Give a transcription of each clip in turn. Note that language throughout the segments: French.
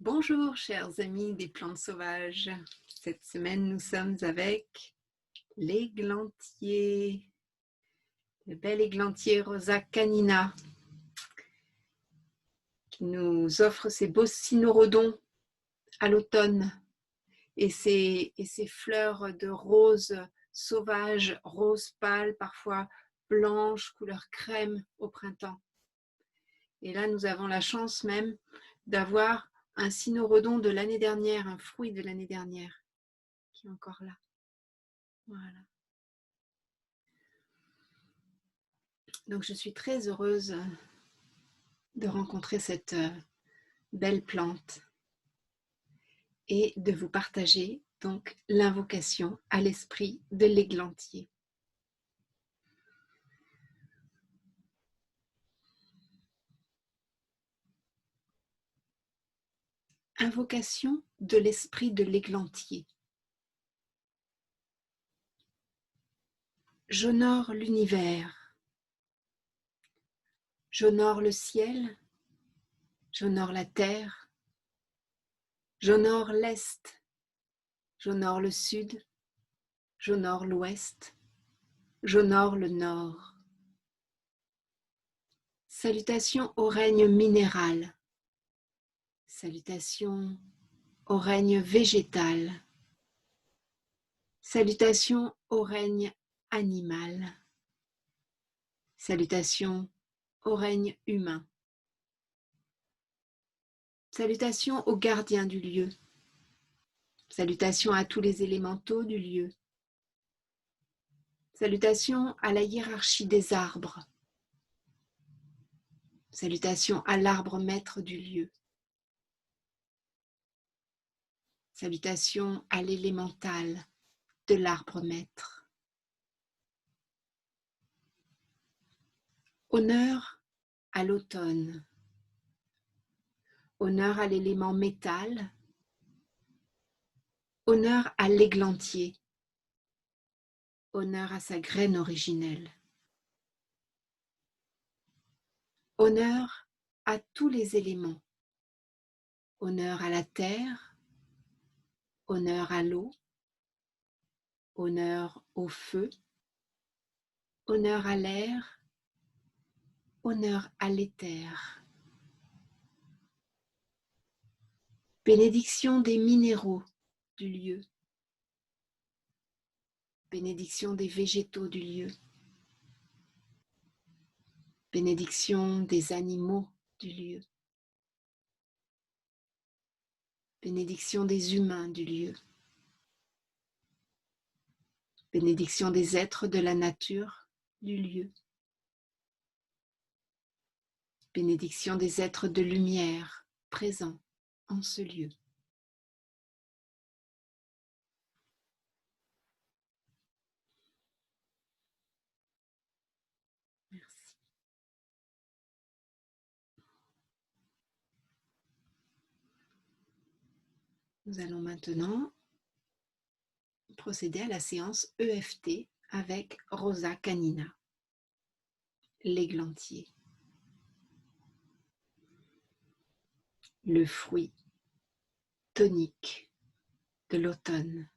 Bonjour chers amis des plantes sauvages. Cette semaine nous sommes avec l'églantier, le bel églantier Rosa canina qui nous offre ses beaux cynorrhodons à l'automne et ses fleurs de rose sauvage, rose pâle, parfois blanche, couleur crème au printemps. Et là nous avons la chance même d'avoir un cynorrhodon de l'année dernière, un fruit de l'année dernière qui est encore là. Voilà. Donc je suis très heureuse de rencontrer cette belle plante et de vous partager donc l'invocation à l'esprit de l'églantier. Invocation de l'esprit de l'églantier. J'honore l'univers, j'honore le ciel, j'honore la terre, j'honore l'est, j'honore le sud, j'honore l'ouest, j'honore le nord. Salutations au règne minéral, salutations au règne végétal, salutations au règne animal, salutations au règne humain, salutations aux gardiens du lieu, salutations à tous les élémentaux du lieu, salutations à la hiérarchie des arbres, salutations à l'arbre maître du lieu, salutations à l'élémental de l'arbre maître. Honneur à l'automne, honneur à l'élément métal, honneur à l'églantier, honneur à sa graine originelle, honneur à tous les éléments, honneur à la terre, honneur à l'eau, honneur au feu, honneur à l'air, honneur à l'éther. Bénédiction des minéraux du lieu, bénédiction des végétaux du lieu, bénédiction des animaux du lieu, bénédiction des humains du lieu, bénédiction des êtres de la nature du lieu, bénédiction des êtres de lumière présents en ce lieu. Merci. Nous allons maintenant procéder à la séance EFT avec Rosa canina, l'églantier, le fruit tonique de l'automne.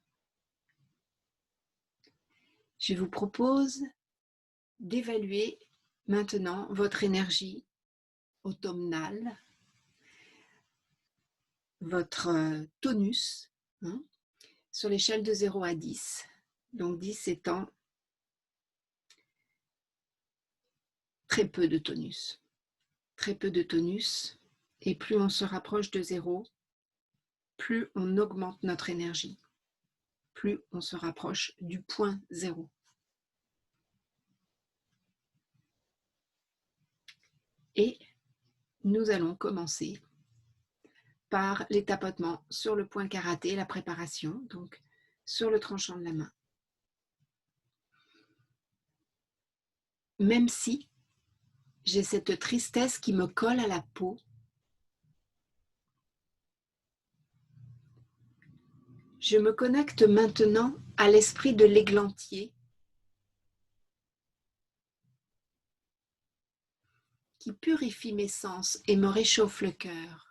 Je vous propose d'évaluer maintenant votre énergie automnale, votre tonus, sur l'échelle de 0 à 10. Donc 10 étant très peu de tonus. Très peu de tonus, et plus on se rapproche de 0, plus on augmente notre énergie, plus on se rapproche du point 0. Et nous allons commencer par les tapotements sur le point karaté, la préparation, donc sur le tranchant de la main. Même si j'ai cette tristesse qui me colle à la peau, je me connecte maintenant à l'esprit de l'églantier qui purifie mes sens et me réchauffe le cœur.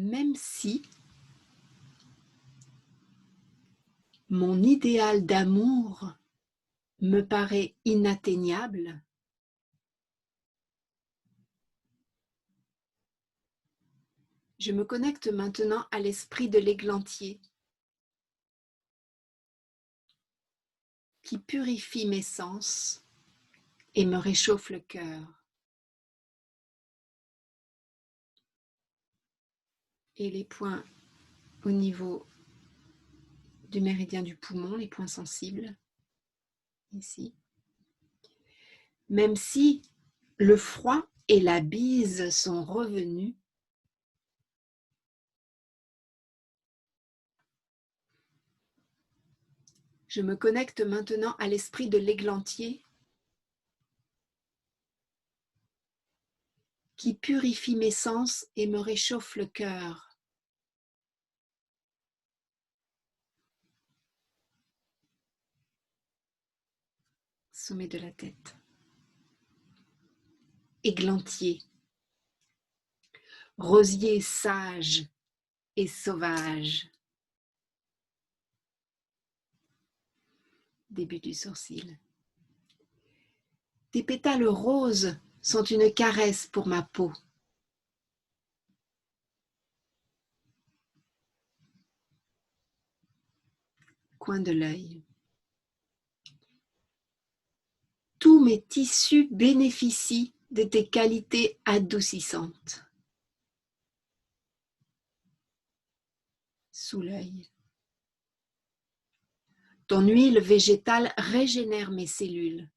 même si mon idéal d'amour me paraît inatteignable, je me connecte maintenant à l'esprit de l'églantier qui purifie mes sens et me réchauffe le cœur. Et les points au niveau du méridien du poumon, les points sensibles, ici. Même si le froid et la bise sont revenus, je me connecte maintenant à l'esprit de l'églantier qui purifie mes sens et me réchauffe le cœur. Sommet de la tête. Églantier. Rosier sage et sauvage. Début du sourcil. Tes pétales roses sont une caresse pour ma peau. Coin de l'œil. Tous mes tissus bénéficient de tes qualités adoucissantes. Sous l'œil. Ton huile végétale régénère mes cellules.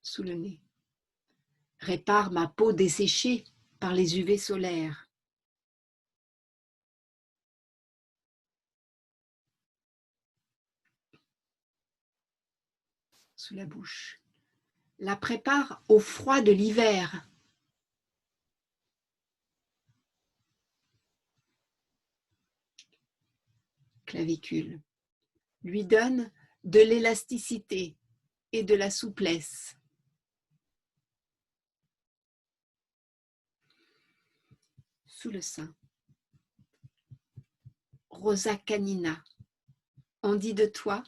Sous le nez. Répare ma peau desséchée par les UV solaires. Sous la bouche. La prépare au froid de l'hiver. Clavicule. Lui donne de l'élasticité et de la souplesse. Sous le sein. Rosa canina. On dit de toi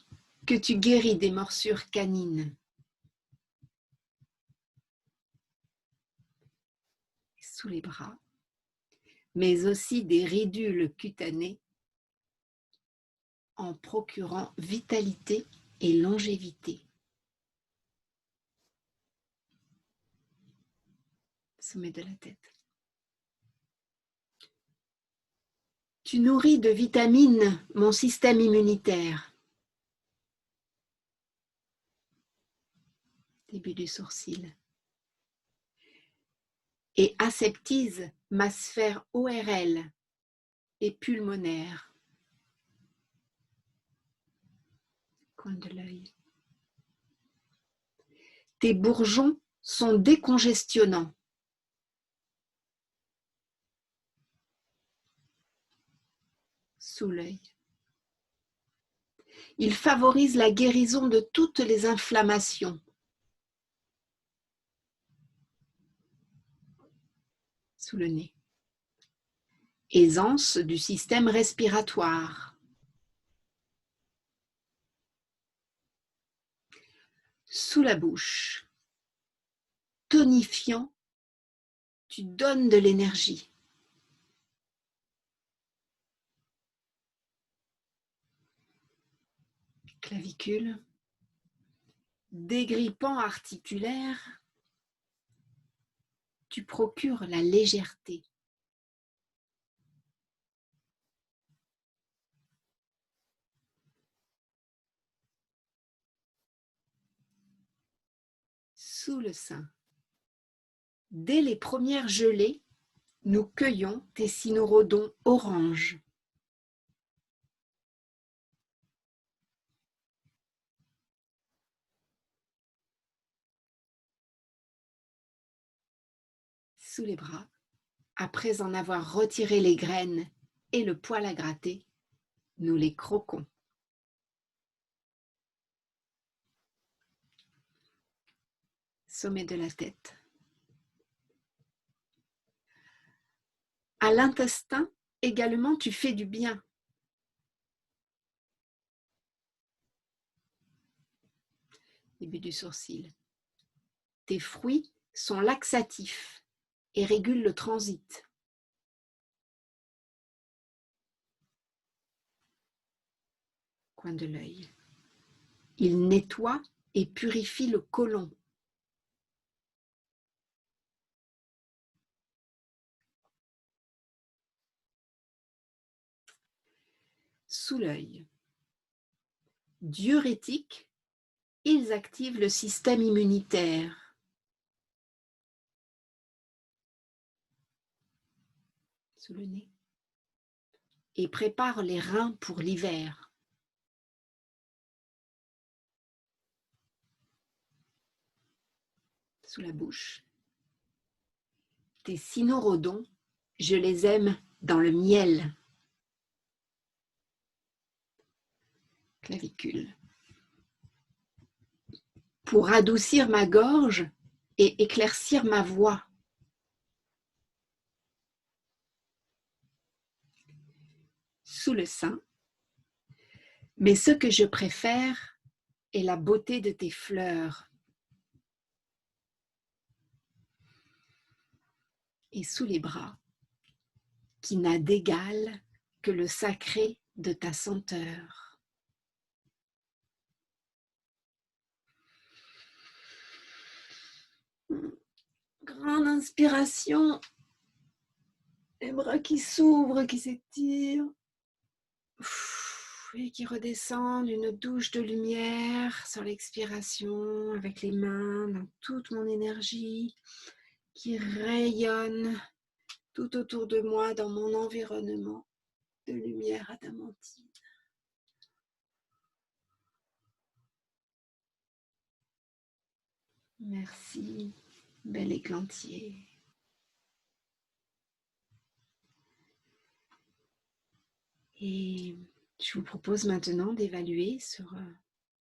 que tu guéris des morsures canines. Sous les bras, mais aussi des ridules cutanées en procurant vitalité et longévité. Sommet de la tête. Tu nourris de vitamines mon système immunitaire. Début du sourcil. Et aseptise ma sphère ORL et pulmonaire. Coin de l'œil. Tes bourgeons sont décongestionnants. Sous l'œil. Ils favorisent la guérison de toutes les inflammations. Sous le nez. Aisance du système respiratoire. Sous la bouche. Tonifiant, tu donnes de l'énergie. Clavicule. Dégrippant articulaire, tu procures la légèreté. Sous le sein. Dès les premières gelées, nous cueillons tes cynorrhodons orange. Sous les bras, après en avoir retiré les graines et le poil à gratter, nous les croquons. Sommet de la tête. À l'intestin, également, tu fais du bien. Début du sourcil. Tes fruits sont laxatifs et régulent le transit. Coin de l'œil. Ils nettoient et purifient le côlon. Sous l'œil. Diurétiques, ils activent le système immunitaire. Sous le nez. Et préparent les reins pour l'hiver. Sous la bouche. Tes cynorrhodons, je les aime dans le miel. Clavicule. Pour adoucir ma gorge et éclaircir ma voix. Sous le sein. Mais ce que je préfère est la beauté de tes fleurs. Et sous les bras, qui n'a d'égal que le sacré de ta senteur. Grande inspiration, les bras qui s'ouvrent, qui s'étirent et qui redescendent, une douche de lumière sur l'expiration avec les mains dans toute mon énergie qui rayonne tout autour de moi dans mon environnement de lumière adamantine. Merci, bel églantier. Et je vous propose maintenant d'évaluer sur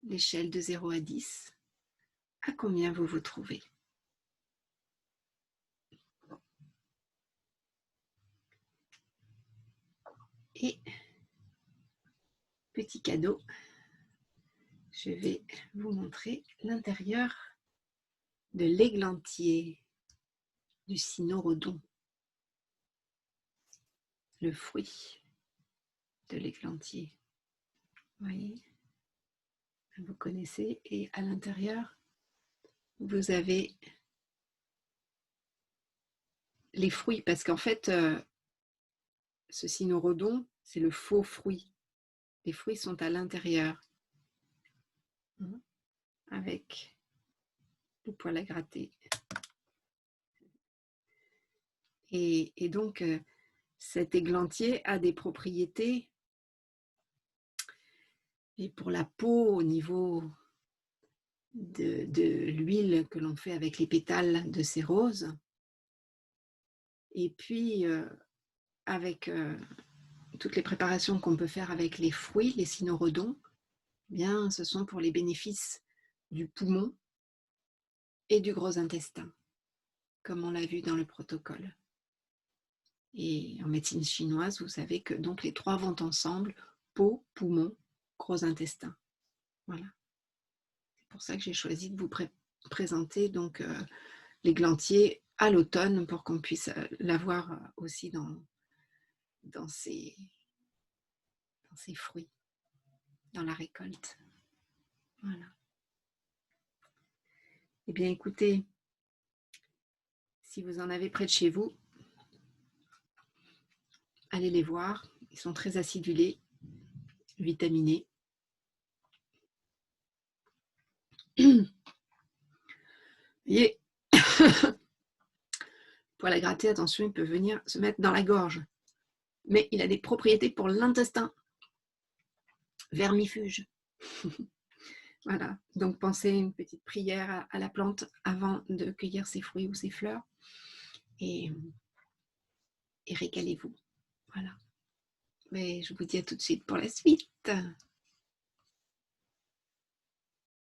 l'échelle de 0 à 10 à combien vous vous trouvez. Et petit cadeau, je vais vous montrer l'intérieur de l'églantier du cynorrhodon, le fruit de l'églantier. Vous voyez, vous connaissez, et à l'intérieur, vous avez les fruits, parce qu'en fait, ce cynorrhodon, c'est le faux fruit. Les fruits sont à l'intérieur, avec le poil à gratter. Et donc, cet églantier a des propriétés, et pour la peau, au niveau de l'huile que l'on fait avec les pétales de ces roses, et puis avec toutes les préparations qu'on peut faire avec les fruits, les cynorrhodons, bien, ce sont pour les bénéfices du poumon et du gros intestin, comme on l'a vu dans le protocole. Et en médecine chinoise, vous savez que donc les trois vont ensemble, peau, poumon, gros intestin. Voilà. C'est pour ça que j'ai choisi de vous présenter donc l'églantier à l'automne pour qu'on puisse l'avoir aussi dans ses fruits, dans la récolte. Voilà. Eh bien, écoutez, si vous en avez près de chez vous, allez les voir. Ils sont très acidulés, vitaminés. Et poil à gratter, attention, il peut venir se mettre dans la gorge. Mais il a des propriétés pour l'intestin. Vermifuge. Voilà, donc pensez une petite prière à la plante avant de cueillir ses fruits ou ses fleurs. Et régalez-vous. Voilà. Mais je vous dis à tout de suite pour la suite.